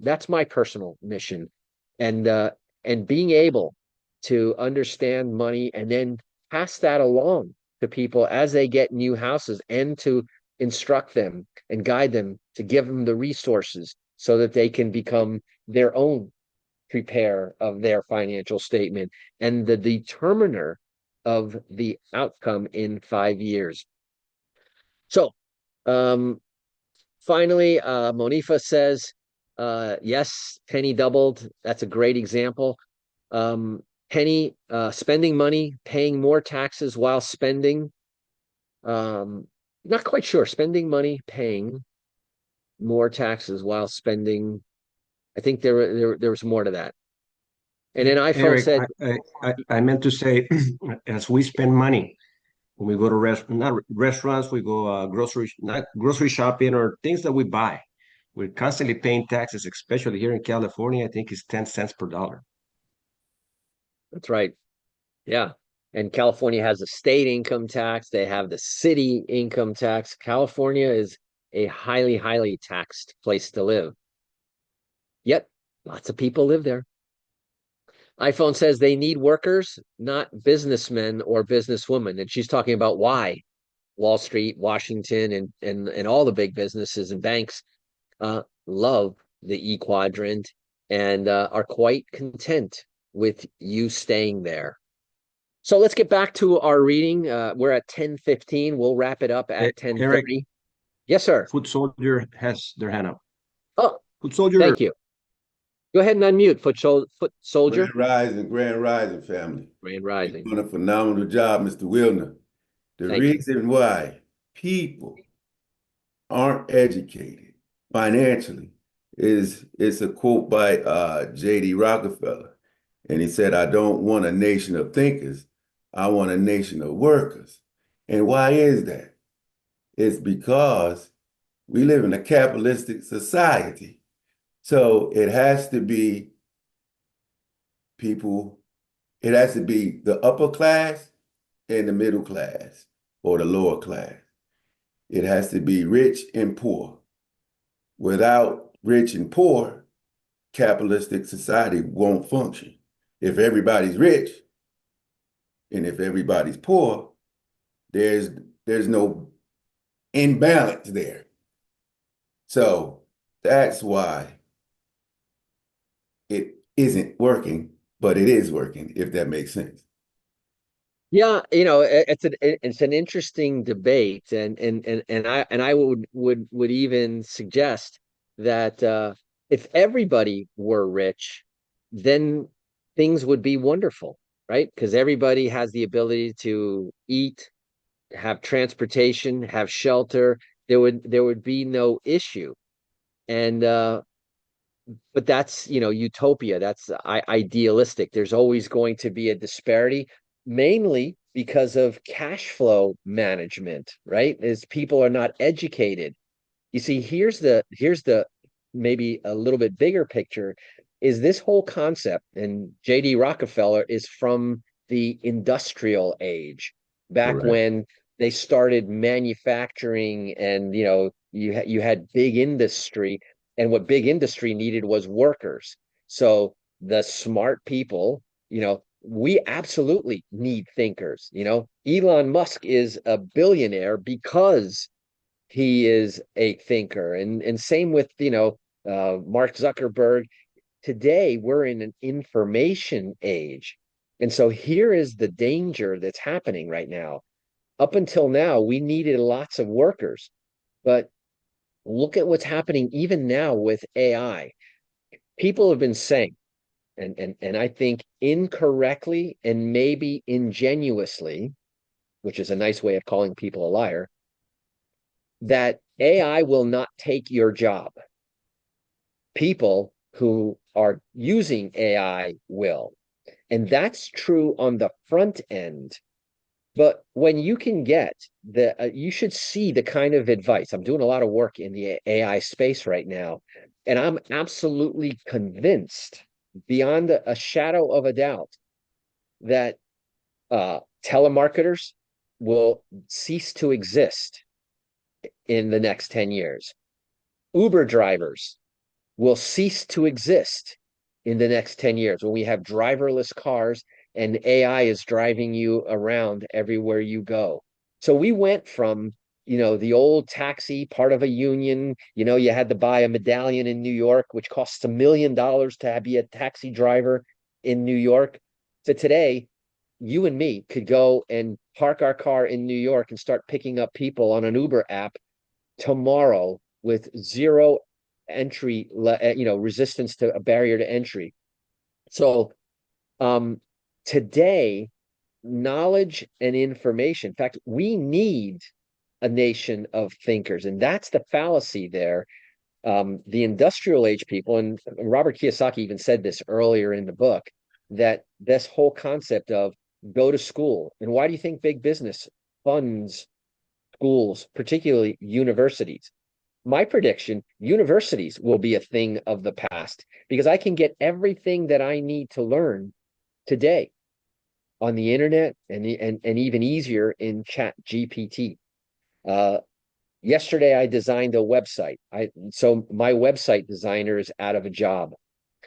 that's my personal mission. And being able to understand money and then pass that along to people as they get new houses, and to instruct them and guide them, to give them the resources so that they can become their own prepare of their financial statement and the determiner of the outcome in 5 years. So finally, Monifa says, yes, Penny doubled. That's a great example. Penny spending money, paying more taxes while spending. Not quite sure. Spending money, paying more taxes while spending. I think there was more to that. And then iPhone Eric, said, I meant to say, as we spend money when we go to not restaurants, we go not grocery shopping or things that we buy. We're constantly paying taxes, especially here in California. I think it's 10 cents per dollar. that's right. Yeah. And California has a state income tax. They have the city income tax. California is a highly, highly taxed place to live. Yet, lots of people live there. iPhone says they need workers, not businessmen or businesswomen. And she's talking about why Wall Street, Washington, and all the big businesses and banks love the E quadrant and are quite content with you staying there. So let's get back to our reading. We're at 10:15. We'll wrap it up at 10:30. Eric, Yes, sir. Foot Soldier has their hand up. Oh, Foot Soldier. thank you. Go ahead and unmute, Foot Soldier. Grand Rising family. Grand Rising. You're doing a phenomenal job, Mr. Wilner. The Thank you. reason why people aren't educated financially. It's a quote by J.D. Rockefeller. And he said, I don't want a nation of thinkers. I want a nation of workers. And why is that? It's because we live in a capitalistic society. So it has to be people, it has to be the upper class and the middle class or the lower class. It has to be rich and poor. Without rich and poor, capitalistic society won't function. If everybody's rich and if everybody's poor, there's no imbalance there. So that's why it isn't working, but it is working, if that makes sense. Yeah, it's an interesting debate, and I would even suggest that if everybody were rich, then things would be wonderful, right? Because everybody has the ability to eat, have transportation, have shelter. There would be no issue. And but that's, utopia. That's idealistic. There's always going to be a disparity, mainly because of cash flow management, right? As people are not educated. You see, here's the maybe a little bit bigger picture is this whole concept, and JD Rockefeller is from the industrial age, back Correct. when they started manufacturing, and you had big industry, and what big industry needed was workers. So the smart people, we absolutely need thinkers. Elon Musk is a billionaire because he is a thinker, and same with Mark Zuckerberg. Today we're in an information age, and so here is the danger that's happening right now. Up until now we needed lots of workers, but look at what's happening even now with AI. People have been saying, and I think incorrectly and maybe ingenuously, which is a nice way of calling people a liar, that AI will not take your job. People who are using AI will. And that's true on the front end. But when you can get you should see the kind of advice. I'm doing a lot of work in the AI space right now, and I'm absolutely convinced, beyond a shadow of a doubt, that telemarketers will cease to exist in the next 10 years. Uber drivers will cease to exist in the next 10 years when we have driverless cars and AI is driving you around everywhere you go. So we went from, the old taxi, part of a union, you had to buy a medallion in New York, which costs $1 million to be a taxi driver in New York, to today, you and me could go and park our car in New York and start picking up people on an Uber app tomorrow with zero resistance to a barrier to entry. So today, knowledge and information, in fact, we need a nation of thinkers, and that's the fallacy there. The industrial age people, and Robert Kiyosaki even said this earlier in the book, that this whole concept of go to school. And why do you think big business funds schools, particularly universities? My prediction, universities will be a thing of the past, because I can get everything that I need to learn today on the internet, and even easier in Chat GPT. Yesterday I designed a website. So my website designer is out of a job.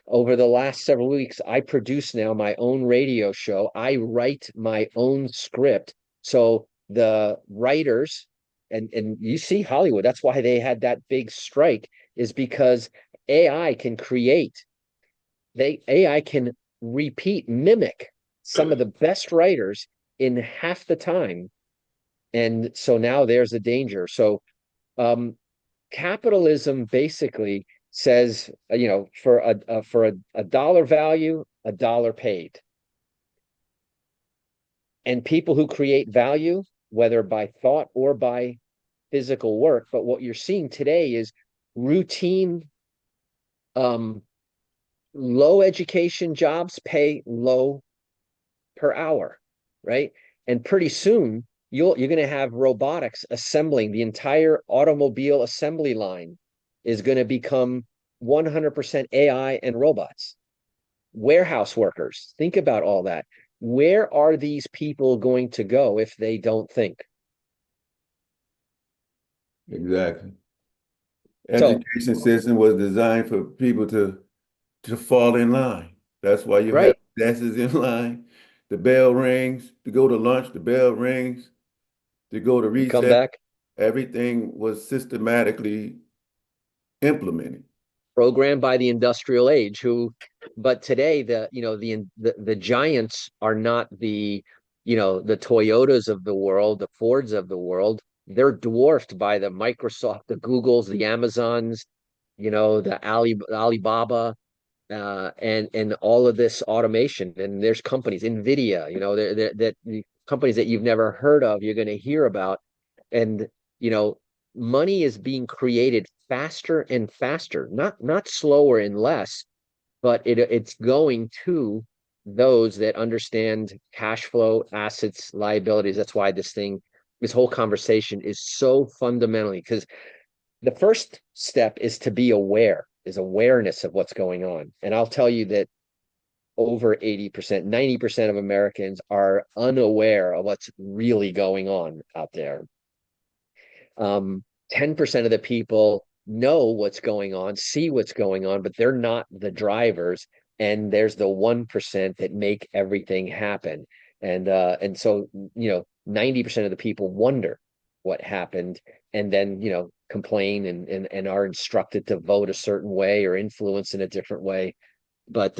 Over the last several weeks, I produce now my own radio show. I write my own script. So the writers, and you see Hollywood, that's why they had that big strike, is because AI can create, AI can mimic some of the best writers in half the time. And so now there's a danger. So capitalism basically says, for a dollar value, a dollar paid. And people who create value, whether by thought or by physical work. But what you're seeing today is routine, low education jobs pay low per hour, right? And pretty soon you're going to have robotics assembling the entire automobile assembly line is going to become 100% AI and robots. Warehouse workers, think about all that. Where are these people going to go if they don't think? Exactly. So, Education system was designed for people to fall in line. That's why you have right, desks in line. The bell rings to go to lunch. The bell rings to go to you come recess. back. Everything was systematically implemented. Programmed by the industrial age who, but today the giants are not the Toyotas of the world, the Fords of the world. They're dwarfed by the Microsoft, the Googles, the Amazons, the Alibaba, and all of this automation. And there's companies, Nvidia, that companies that you've never heard of, you're going to hear about. And you know, money is being created faster and faster, not slower and less, but it's going to those that understand cash flow, assets, liabilities. That's why this whole conversation is so fundamentally, because the first step is to be aware, is awareness of what's going on. And I'll tell you that over 80%, 90% of Americans are unaware of what's really going on out there. 10% of the people know what's going on, see what's going on, but they're not the drivers. And there's the 1% that make everything happen. And so, 90% of the people wonder what happened, and then, complain and are instructed to vote a certain way or influence in a different way. But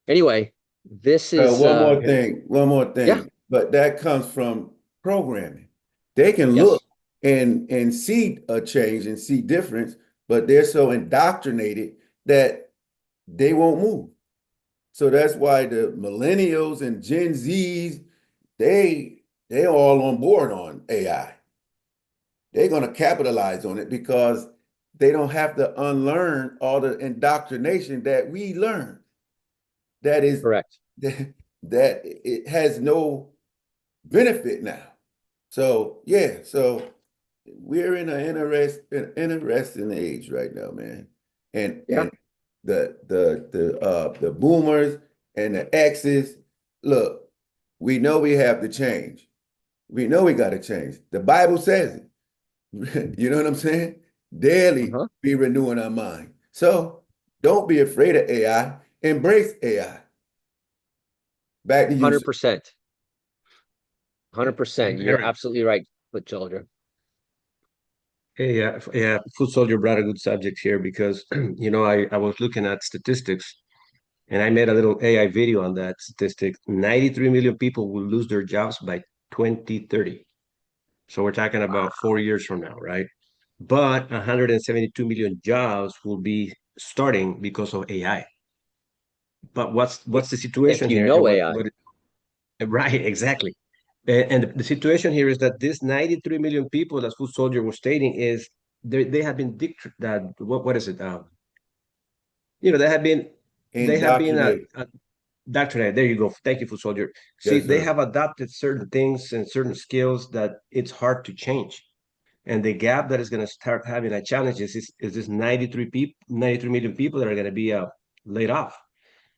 anyway, this is One more Yeah. thing, one more yeah, thing. But that comes from programming. They can look yes, and see a change and see difference, but they're so indoctrinated that they won't move. So that's why the millennials and Gen Zs, they're all on board on AI. They're going to capitalize on it because they don't have to unlearn all the indoctrination that we learned. That is correct. that it has no benefit now. So yeah, so we're in an interesting age right now, man. Yeah, And the boomers and the X's, look, we know we have to change. We know we got to change. The Bible says it. You know what I'm saying? Daily uh-huh, be renewing our mind. So don't be afraid of AI. Embrace AI. Back to you, sir. 100%. 100%. You're Eric, absolutely right, but children. hey, yeah, Food Soldier brought a good subject here because, I was looking at statistics and I made a little AI video on that statistic. 93 million people will lose their jobs by 2030. So we're talking about 4 years from now, right? But 172 million jobs will be starting because of AI. But what's the If situation you here? And know what AI. what right, exactly. And the situation here is that this 93 million people, as Food Soldier was stating, is they have been that what is it? They have been Indoctrinate. indoctrinated. There you go. Thank you, Food Soldier. See, Yes, they sir. have adopted certain things and certain skills that it's hard to change. And the gap that is going to start having a challenge is this 93 million people that are going to be laid off.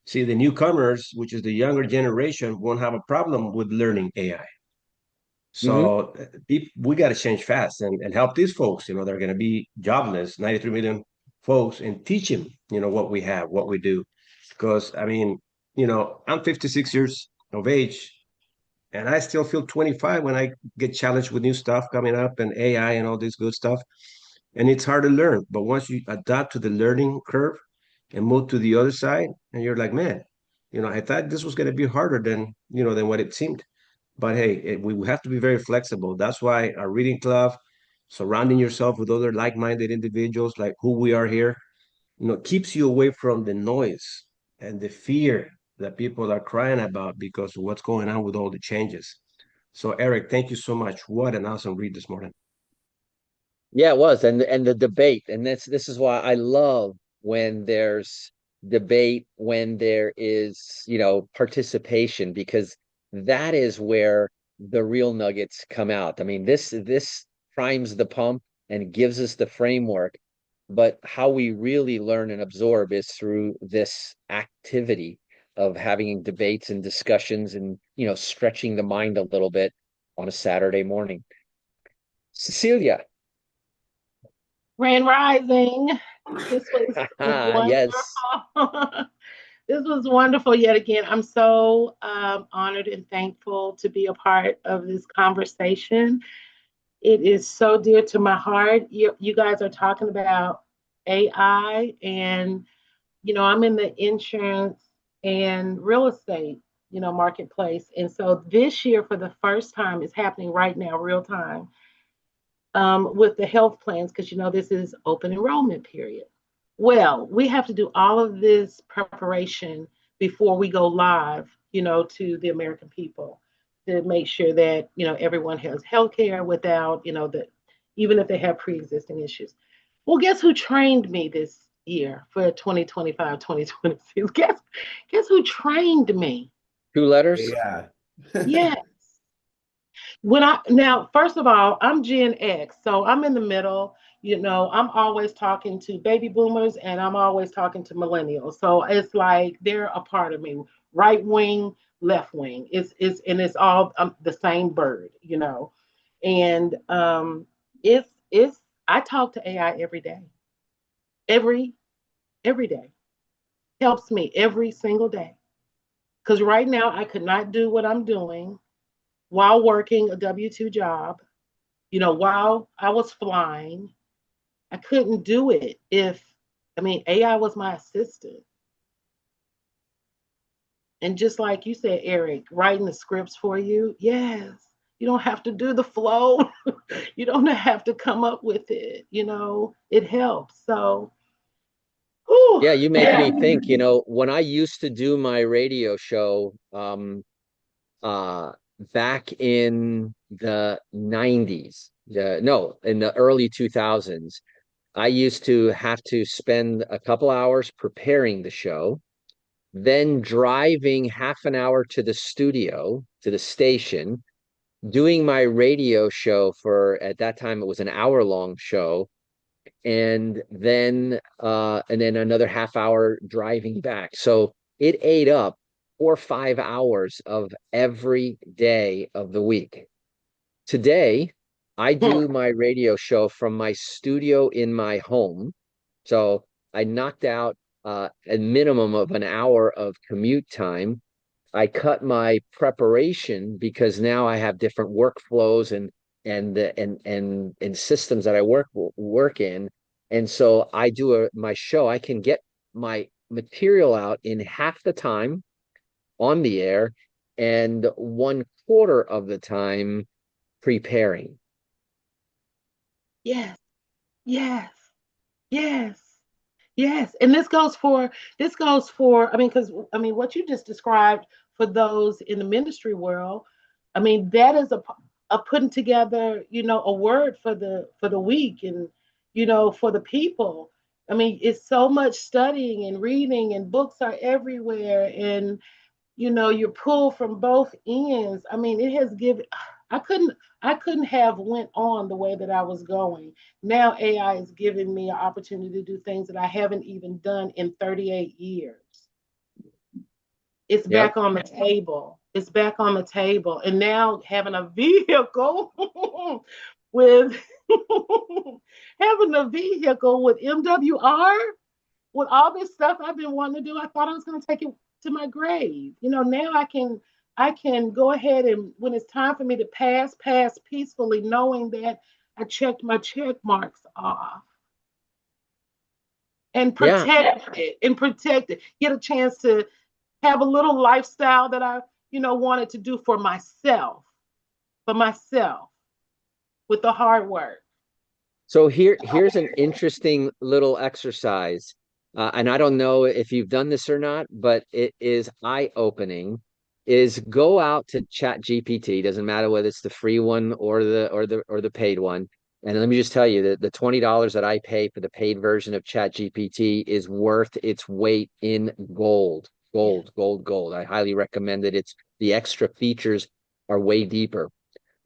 See, the newcomers, which is the younger generation, won't have a problem with learning AI. Hmm. So we got to change fast and help these folks. They're going to be jobless, 93 million folks, and teach them, what we have, what we do. Because I mean, I'm 56 years of age, and I still feel 25 when I get challenged with new stuff coming up and AI and all this good stuff. And it's hard to learn, but once you adapt to the learning curve and move to the other side, and you're like, man, I thought this was going to be harder than what it seemed. But hey, we have to be very flexible. That's why our reading club, surrounding yourself with other like-minded individuals like who we are here, keeps you away from the noise and the fear that people are crying about because of what's going on with all the changes. So, Eric, thank you so much. What an awesome read this morning. Yeah, it was. And the debate. And this is why I love when there's debate, when there is, participation, because that is where the real nuggets come out. I mean, this primes the pump and gives us the framework, but how we really learn and absorb is through this activity of having debates and discussions and, stretching the mind a little bit on a Saturday morning. Cecilia. Grand Rising. This was Yes. wonderful. This was wonderful yet again. I'm so honored and thankful to be a part of this conversation. It is so dear to my heart. You guys are talking about AI, and I'm in the insurance and real estate, marketplace. And so this year, for the first time, it's happening right now, real time, with the health plans, because this is open enrollment period. Well, we have to do all of this preparation before we go live, to the American people, to make sure that everyone has health care without, that even if they have pre-existing issues. Well, guess who trained me this year for 2025, 2026? Guess who trained me? 2 letters. AI. Yeah. Now, first of all, I'm Gen X, so I'm in the middle. I'm always talking to baby boomers and I'm always talking to millennials. So it's like they're a part of me, right wing, left wing. It's all the same bird. And it's I talk to AI every day, every every day. Helps me every single day. Because right now I could not do what I'm doing while working a W-2 job. While I was flying, I couldn't do it AI was my assistant. And just like you said, Eric, writing the scripts for you, yes, you don't have to do the flow. You don't have to come up with it. It helps. So, whew, Yeah, you make yeah. me think, when I used to do my radio show, uh back in the 90s, no, in the early 2000s, I used to have to spend a couple hours preparing the show, then driving half an hour to the studio, to the station, doing my radio show for, at that time, it was an hour-long show, and then another half hour driving back. So it ate up 4 or 5 hours of every day of the week. Today, I do my radio show from my studio in my home. So I knocked out a minimum of an hour of commute time. I cut my preparation because now I have different workflows and systems that I work in. And so I do my show. I can get my material out in half the time on the air and 1/4 of the time preparing. Yes, yes, yes. Yes, and this goes for because what you just described for those in the ministry world, that is a putting together, a word for the week and for the people. It's so much studying and reading and books are everywhere and you're pulled from both ends. It has given I couldn't I couldn't have went on the way that I was going. Now AI is giving me an opportunity to do things that I haven't even done in 38 years. It's Yep. back on the table. It's back on the table. And now having a vehicle with having a vehicle with MWR, with all this stuff I've been wanting to do, I thought I was going to take it to my grave. Now I can go ahead and when it's time for me to pass peacefully, knowing that I checked my check marks off and Yeah. protect it. Get a chance to have a little lifestyle that I, wanted to do for myself with the hard work. So here's an interesting little exercise. And I don't know if you've done this or not, but it is eye-opening. Is go out to Chat GPT, doesn't matter whether it's the free one or the paid one, And let me just tell you that the $20 that I pay for the paid version of ChatGPT is worth its weight in gold. Yeah. Gold. I highly recommend it. It's the extra features are way deeper.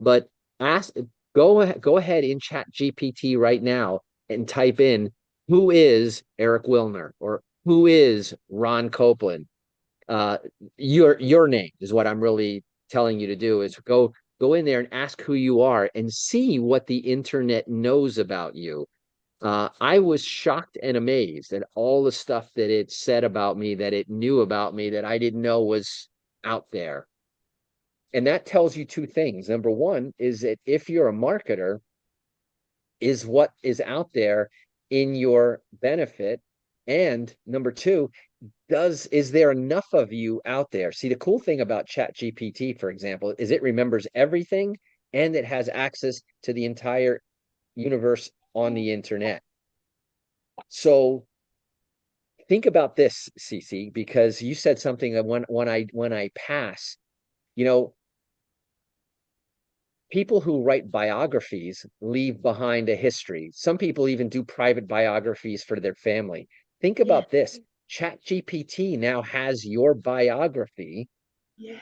But ask go ahead in ChatGPT right now and type in who is Eric Wilner or who is Ron Copeland. Uh, your name is what I'm really telling you to do is go in there and ask who you are and see what the internet knows about you. I was shocked and amazed at all the stuff that it said about me, that it knew about me, that I didn't know was out there. And that tells you two things. Number one is that if you're a marketer, is what is out there in your benefit? And number two, is there enough of you out there? See, the cool thing about ChatGPT, for example, is it remembers everything and it has access to the entire universe on the internet. So think about this, Cece, because you said something that when I pass, you know, people who write biographies leave behind a history. Some people even do private biographies for their family. Think Yeah. about this. ChatGPT now has your biography. Yeah.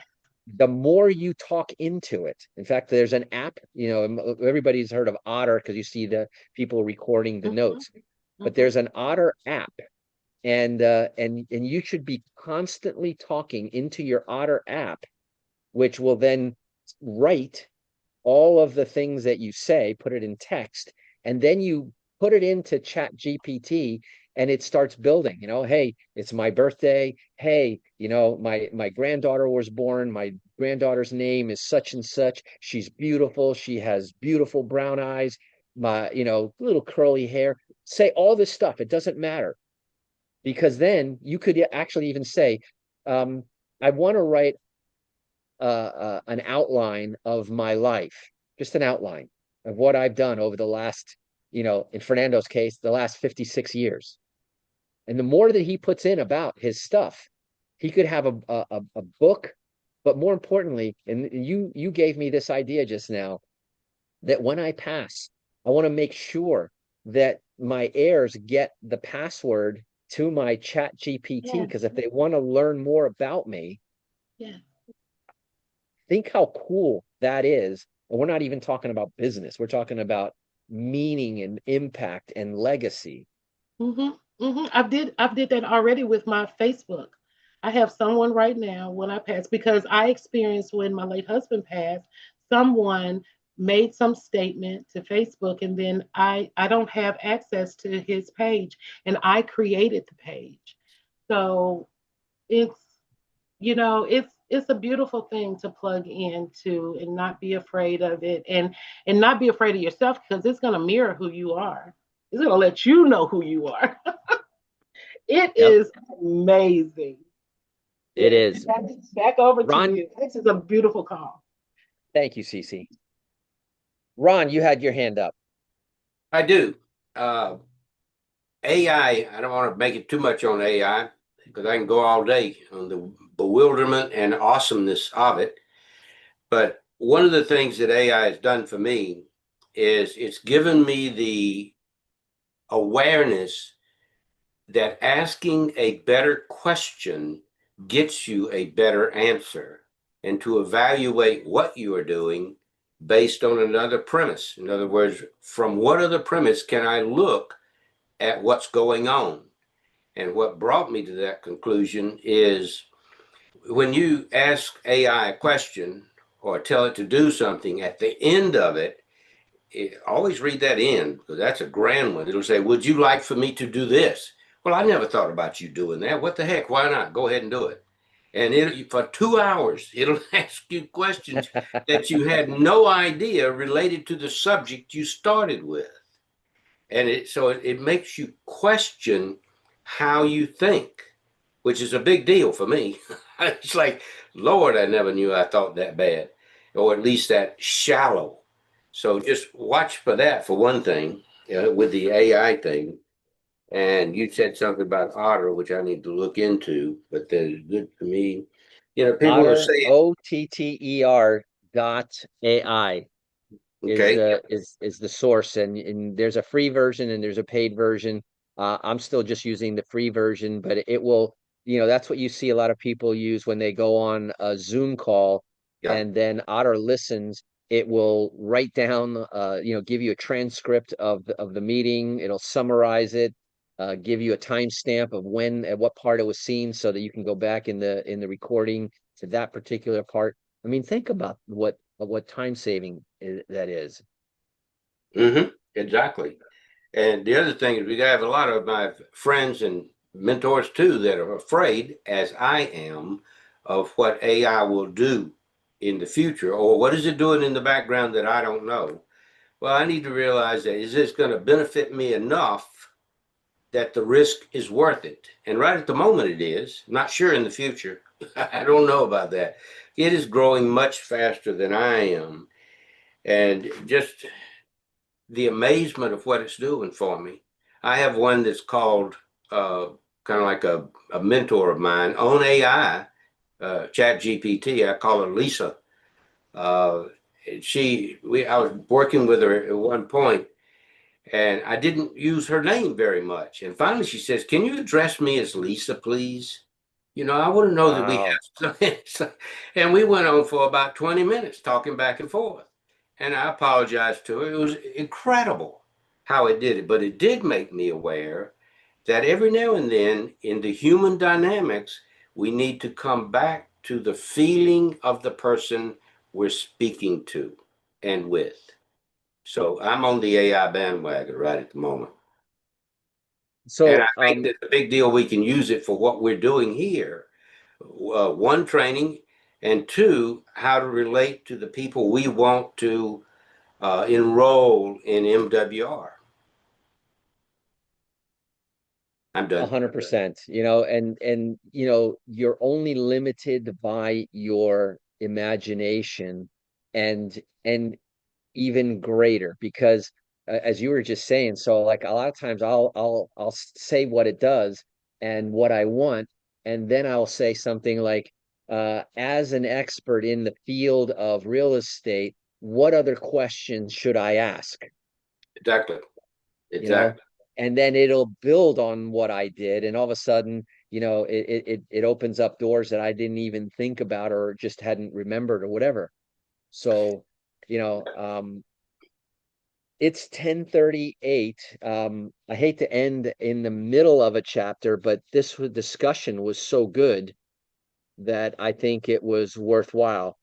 The more you talk into it. In fact, there's an app, everybody's heard of Otter because you see the people recording the notes. But there's an Otter app, and you should be constantly talking into your Otter app, which will then write all of the things that you say, put it in text, and then you put it into Chat GPT and it starts building, hey, it's my birthday. Hey, my granddaughter was born. My granddaughter's name is such and such. She's beautiful. She has beautiful brown eyes, my, little curly hair. Say all this stuff. It doesn't matter because then you could actually even say, I want to write an outline of my life, just an outline of what I've done over the last, in Fernando's case, the last 56 years. And the more that he puts in about his stuff, he could have a book, but more importantly, and you gave me this idea just now, that when I pass, I want to make sure that my heirs get the password to my Chat GPT, because if they want to learn more about me, Yeah. think how cool that is. And we're not even talking about business. We're talking about meaning and impact and legacy. I've did that already with my Facebook. I have someone right now when I pass because I experienced when my late husband passed, someone made some statement to Facebook and then I don't have access to his page and I created the page. So it's it's a beautiful thing to plug into and not be afraid of it and not be afraid of yourself because it's going to mirror who you are. It's going to let you know who you are. It Yep. is amazing. It Yeah. is. Back over to Ron, you. This is a beautiful call. thank you, Cece. Ron, you had your hand up. I do. AI, I don't want to make it too much on AI because I can go all day on the bewilderment and awesomeness of it. But one of the things that AI has done for me is it's given me the awareness that asking a better question gets you a better answer, and to evaluate what you are doing based on another premise. In other words, from what other premise can I look at what's going on? And what brought me to that conclusion is when you ask AI a question or tell it to do something, at the end of it, always read that end because that's a grand one. It'll say, "Would you like for me to do this?" Well, I never thought about you doing that. What the heck? Why not? Go ahead and do it. And for 2 hours, it'll ask you questions that you had no idea related to the subject you started with. And it makes you question how you think, which is a big deal for me. It's like, Lord, I never knew I thought that bad, or at least that shallow. So just watch for that for one thing, with the AI thing. And you said something about Otter, which I need to look into, but that is good for me. People are Otter, saying, OTTER .ai. is Okay. is the source, and there's a free version and there's a paid version. I'm still just using the free version, but it will, that's what you see a lot of people use when they go on a Zoom call, Yeah. and then Otter listens. It will write down, give you a transcript of the meeting. It'll summarize it, give you a timestamp of when, at what part it was seen, so that you can go back in the recording to that particular part. I mean, think about what time saving that is. Exactly. And the other thing is, we have a lot of my friends and mentors too that are afraid, as I am, of what AI will do in the future, or what is it doing in the background that I don't know. Well, I need to realize that, is this going to benefit me enough that the risk is worth it? And right at the moment it is. I'm not sure in the future. I don't know about that. It is growing much faster than I am. And just the amazement of what it's doing for me. I have one that's called kind of like a mentor of mine on AI, Chat GPT. I call her Lisa. Uh, I was working with her at one point, and I didn't use her name very much. And finally, she says, "Can you address me as Lisa, please? I want to know that we Wow. have." And we went on for about 20 minutes talking back and forth. And I apologized to her. It was incredible how it did it, but it did make me aware that every now and then in the human dynamics, we need to come back to the feeling of the person we're speaking to and with. So I'm on the AI bandwagon right at the moment. And I So, think that's a big deal. We can use it for what we're doing here. One, training, and two, how to relate to the people we want to enroll in MWR. I'm done. 100%, and you're only limited by your imagination, and even greater, because as you were just saying, so like a lot of times I'll say what it does and what I want, and then I'll say something like, as an expert in the field of real estate, what other questions should I ask? Exactly. you know, Exactly. and then it'll build on what I did, and all of a sudden, it opens up doors that I didn't even think about or just hadn't remembered or whatever. So, you know, um, it's 10:38. I hate to end in the middle of a chapter, but discussion was so good that I think it was worthwhile.